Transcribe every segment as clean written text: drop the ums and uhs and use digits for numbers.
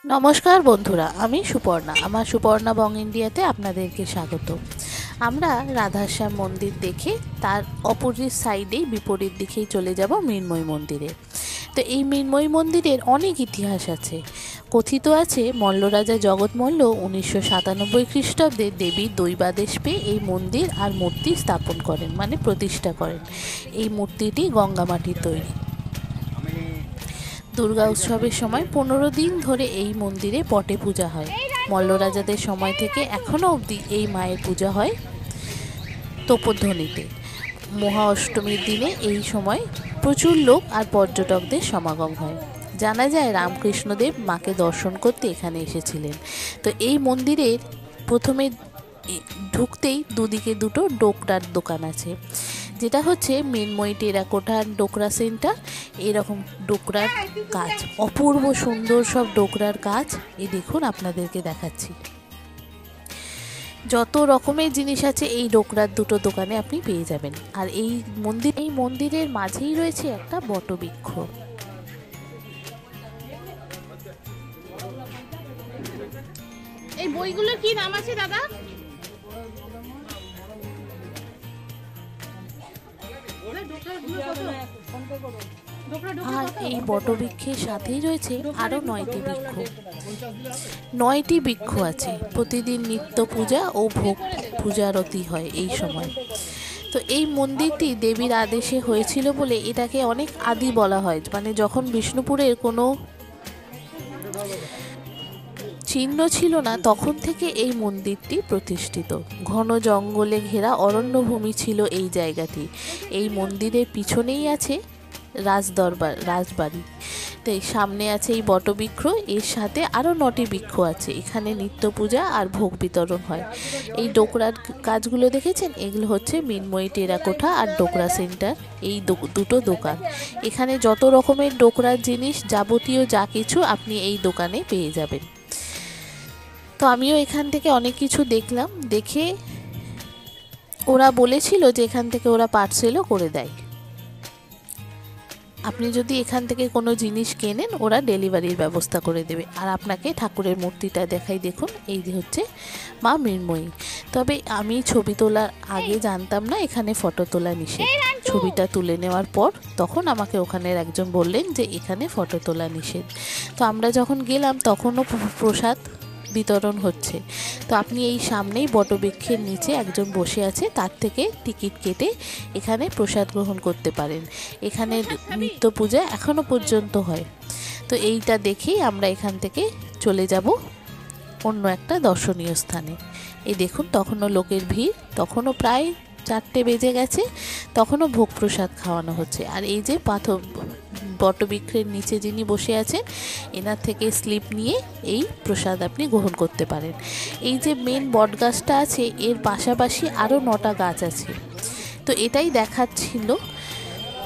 নমস্কার বন্ধুরা, আমি সুপর্ণা। আমার সুপর্ণা বং ইন্ডিয়াতে আপনাদেরকে স্বাগত। আমরা রাধাশ্যাম মন্দির দেখে তার অপোজিট সাইডেই বিপরীত দিকেই চলে যাব মৃন্ময়ী মন্দিরে। তো এই মৃন্ময়ী মন্দিরের অনেক ইতিহাস আছে। কথিত আছে মল্লরাজা জগৎমল্ল 1997 খ্রিস্টাব্দে দেবীর দৈবাদেশ পেয়ে এই মন্দির আর মূর্তি স্থাপন করেন, মানে প্রতিষ্ঠা করেন। এই মূর্তিটি গঙ্গামাটির তৈরি। দুর্গা উৎসবের সময় 15 দিন ধরে এই মন্দিরে পটে পূজা হয়। মল্লরাজাদের সময় থেকে এখনও অবধি এই মায়ের পূজা হয় তোপধ্বনিতে। মহা অষ্টমীর দিনে এই সময় প্রচুর লোক আর পর্যটকদের সমাগম হয়। জানা যায় রামকৃষ্ণদেব মাকে দর্শন করতে এখানে এসেছিলেন। তো এই মন্দিরের প্রথমে ঢুকতেই দুদিকে দুটো ডোকরার দোকান আছে, যেটা হচ্ছে মৃন্ময়ী টেরাকোটার ডোকরা সেন্টার। এরকম ডোকরার কাজ, অপূর্ব সুন্দর সব ডোকরার কাজ। এই দেখুন, আপনাদেরকে দেখাচ্ছি। যত রকমের জিনিস আছে এই ডোকরার দুটো দোকানে আপনি পেয়ে যাবেন। আর এই মন্দিরের মাঝেই রয়েছে একটা বটবৃক্ষ। এই বইগুলোর কি নাম আছে দাদা? আর এই বটবৃক্ষের সাথেই রয়েছে আরো 9টি বৃক্ষ। 9টি বৃক্ষ আছে। প্রতিদিন নিত্য পূজা ও ভোগ পূজারতি হয় এই সময়। তো এই মন্দিরটি দেবীর আদেশে হয়েছিল বলে এটাকে অনেক আদি বলা হয়। মানে যখন বিষ্ণুপুরের কোনো চিহ্ন ছিল না, তখন থেকে এই মন্দিরটি প্রতিষ্ঠিত। ঘন জঙ্গলে ঘেরা অরণ্যভূমি ছিল এই জায়গাটি। এই মন্দিরের পিছনেই আছে রাজবাড়ি। তো সামনে আছে এই বটবৃক্ষ, এর সাথে আরও 9টি বৃক্ষ আছে। এখানে নিত্য পূজা আর ভোগ বিতরণ হয়। এই ডোকরার কাজগুলো দেখেছেন, এগুলো হচ্ছে মৃন্ময়ী টেরাকোটা আর ডোকরা সেন্টার, এই দুটো দোকান। এখানে যত রকমের ডোকরার জিনিস, যাবতীয় যা কিছু আপনি এই দোকানে পেয়ে যাবেন। তো আমিও এখান থেকে অনেক কিছু দেখলাম। দেখে ওরা বলেছিল যে এখান থেকে ওরা পার্সেলও করে দেয়। আপনি যদি এখান থেকে কোনো জিনিস কেনেন, ওরা ডেলিভারির ব্যবস্থা করে দেবে। আর আপনাকে ঠাকুরের মূর্তিটা দেখাই, দেখুন, এই যে হচ্ছে মা মৃন্ময়ী। তবে আমি ছবি তোলার আগে জানতাম না এখানে ফটো তোলা নিষেধ। ছবিটা তুলে নেওয়ার পর তখন আমাকে ওখানের একজন বললেন যে এখানে ফটো তোলা নিষেধ। তো আমরা যখন গেলাম তখনও প্রসাদ বিতরণ হচ্ছে। তো আপনি এই সামনেই বটবৃক্ষের নিচে একজন বসে আছে, তার থেকে টিকিট কেটে এখানে প্রসাদ গ্রহণ করতে পারেন। এখানে নিত্য পূজা এখনো পর্যন্ত হয়। তো এইটা দেখেই আমরা এখান থেকে চলে যাব অন্য একটা দর্শনীয় স্থানে। এই দেখুন, তখনও লোকের ভিড়, তখনও প্রায় 4টে বেজে গেছে, তখনও ভোগ প্রসাদ খাওয়ানো হচ্ছে। আর এই যে বটবৃক্ষের নিচে যিনি বসে আছেন, এনার থেকে স্লিপ নিয়ে এই প্রসাদ আপনি গ্রহণ করতে পারেন। এই যে মেন বট গাছটা আছে, এর পাশাপাশি আরও 9টা গাছ আছে। তো এটাই দেখাচ্ছিল,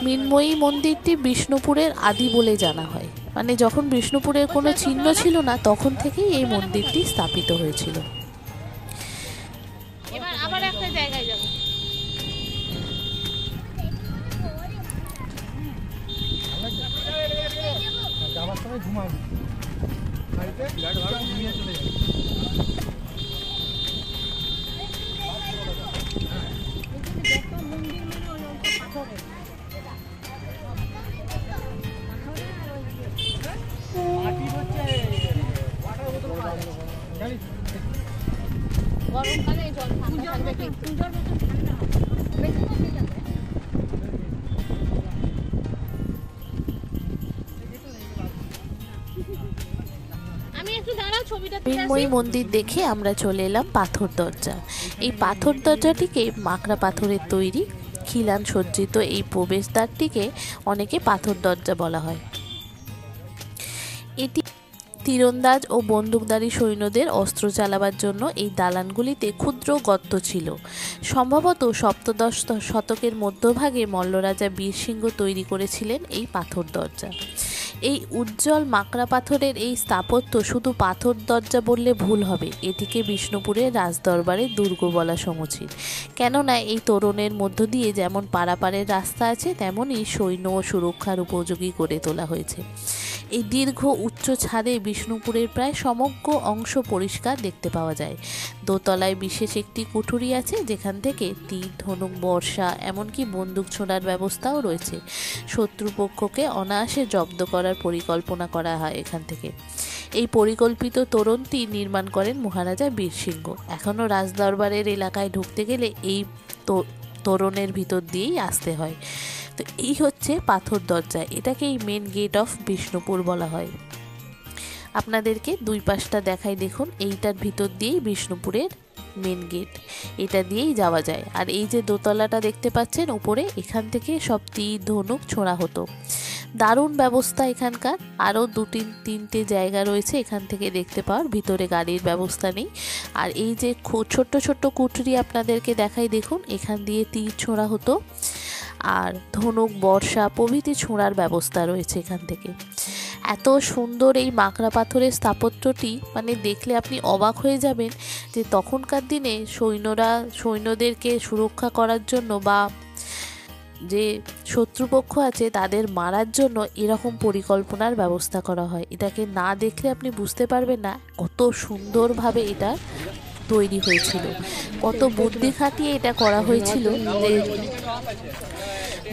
মৃন্ময়ী মন্দিরটি বিষ্ণুপুরের আদি বলে জানা হয়। মানে যখন বিষ্ণুপুরের কোনো চিহ্ন ছিল না, তখন থেকেই এই মন্দিরটি স্থাপিত হয়েছিল। এবার আবার একটা জায়গায় যাব। যাওয়ার সময় ঘুমাবো, বাড়িতে লাইট ভালো ঘুমিয়ে চলে যাবে। গরমকালে জল ঠান্ডা থাকবে কিন্তু। আমি একটু দাঁড়াও, ছবিটা তুলে আসি। মৃন্ময়ী মন্দির দেখে আমরা চলে এলাম পাথর দরজা। এই পাথর দরজাটিকে মাকড়া পাথরের তৈরি, খিলান সজ্জিত এই প্রবেশদ্বারটিকে অনেকে পাথর দরজা বলা হয়। এটি তীরন্দাজ ও বন্দুকধারী সৈন্যদের অস্ত্র চালাবার জন্য এই দালানগুলিতে ক্ষুদ্র গর্ত ছিল। সম্ভবত সপ্তদশ শতকের মধ্যভাগে মল্লরাজা বীরসিংহ তৈরি করেছিলেন এই পাথর দরজা। এই উজ্জ্বল মাকড়া পাথরের এই স্থাপত্য শুধু পাথর দরজা বললে ভুল হবে, এটিকে বিষ্ণুপুরের রাজদরবারের দুর্গ বলা সমুচিত। কেননা এই তোরণের মধ্য দিয়ে যেমন পারাপারের রাস্তা আছে, তেমনই সৈন্য ও সুরক্ষার উপযোগী করে তোলা হয়েছে। এই দীর্ঘ উচ্চ ছাদে বিষ্ণুপুরের প্রায় সমগ্র অংশ পরিষ্কার দেখতে পাওয়া যায়। দোতলায় বিশেষ একটি কুঠুরি আছে, যেখান থেকে তীর, ধনুক, বর্ষা এমনকি বন্দুক ছোড়ার ব্যবস্থাও রয়েছে। শত্রুপক্ষকে অনায়াসে জব্দ করার পরিকল্পনা করা হয় এখান থেকে। এই পরিকল্পিত তোরণটি নির্মাণ করেন মহারাজা বীরসিংহ। এখনও রাজদরবারের এলাকায় ঢুকতে গেলে এই তোরণের ভিতর দিয়েই আসতে হয়। তো এই হচ্ছে পাথর দরজা, এটাকেই মেন গেট অফ বিষ্ণুপুর বলা হয়। আপনাদেরকে দুই পাশটা দেখাই দেখুন, এইটার ভিতর দিয়েই বিষ্ণুপুরের মেন গেট, এটা দিয়েই যাওয়া যায়। আর এই যে দোতলাটা দেখতে পাচ্ছেন উপরে, এখান থেকে সব তীর, ধনুক ছোড়া হতো। দারুণ ব্যবস্থা এখানকার। আরও তিনটে জায়গা রয়েছে এখান থেকে দেখতে পাওয়ার, ভিতরে গাড়ির ব্যবস্থা নেই। আর এই যে ছোট্ট ছোট্ট কুঠুরি আপনাদেরকে দেখাই দেখুন, এখান দিয়ে তীর ছোড়া হতো আর ধনুক, বর্ষা প্রভৃতি ছোঁড়ার ব্যবস্থা রয়েছে এখান থেকে। এত সুন্দর এই মাকড়া পাথরের স্থাপত্যটি মানে দেখলে আপনি অবাক হয়ে যাবেন যে তখনকার দিনে সৈন্যদেরকে সুরক্ষা করার জন্য বা যে শত্রুপক্ষ আছে তাদের মারার জন্য এরকম পরিকল্পনার ব্যবস্থা করা হয়। এটাকে না দেখলে আপনি বুঝতে পারবেন না কত সুন্দরভাবে এটা তৈরি হয়েছিল, কত বুদ্ধি খাটিয়ে এটা করা হয়েছিল যে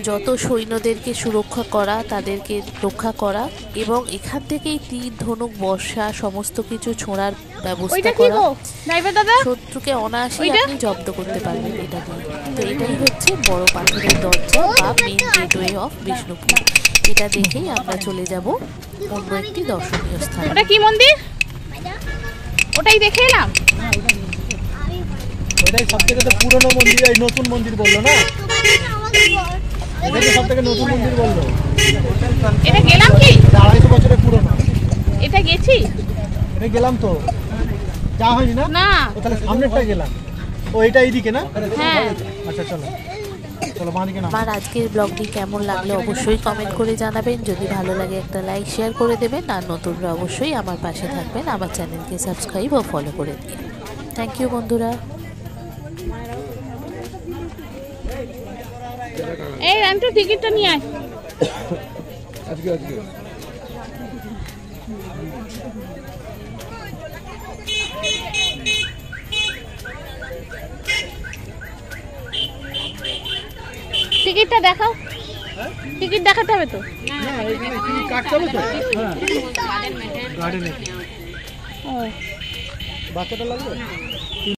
যত সৈন্যদেরকে সুরক্ষা করা, তাদেরকে রক্ষা করা এবং এখান থেকেই তীর, ধনুক, বর্ষা সমস্ত কিছু ছোঁড়ার ব্যবস্থা করা। শত্রুকে অনায়াসেই আপনি জব্দ করতে পারবেন এটা দিয়ে। তো এটাই হচ্ছে বড় পাথরের দরজা বা মেন গেটওয়ে অফ বিষ্ণুপুর। এটা দেখেই আমরা চলে যাব অন্য একটি দর্শনীয় স্থান। ওটা কি মন্দির? ওটাই দেখে এলাম। এটাই সবথেকে তো পুরনো মন্দির, এই নতুন মন্দির বললো না, এটাকে সবথেকে নতুন মন্দির বললো। এটা গেলাম কি? 250 বছরের পুরনো। এটা গেছি? এটা গেলাম তো, যা হয়নি না? না। ও তাহলে সামনেরটা গেলাম। ও এটা এইদিকে না? হ্যাঁ। আচ্ছা চলো চলো বাঁদিকে নাও। আমার আজকের ব্লগটি কেমন লাগলো অবশ্যই কমেন্ট করে জানাবেন। যদি ভালো লাগে একটা লাইক শেয়ার করে দেবেন, আর নতুনরা অবশ্যই আমার পাশে থাকবেন, আমার চ্যানেলকে সাবস্ক্রাইব ও ফলো করে দিন। থ্যাংক ইউ বন্ধুরা। এই রান্টু টিকিটটা নিয়ে আয়। আজকে টিকিটটা দেখাও। টিকিট দেখাতে হবে তো। হ্যাঁ এখানে কি কাটতে হবে তো? হ্যাঁ গার্ডেনে। ও বাচ্চাটা লাগবে?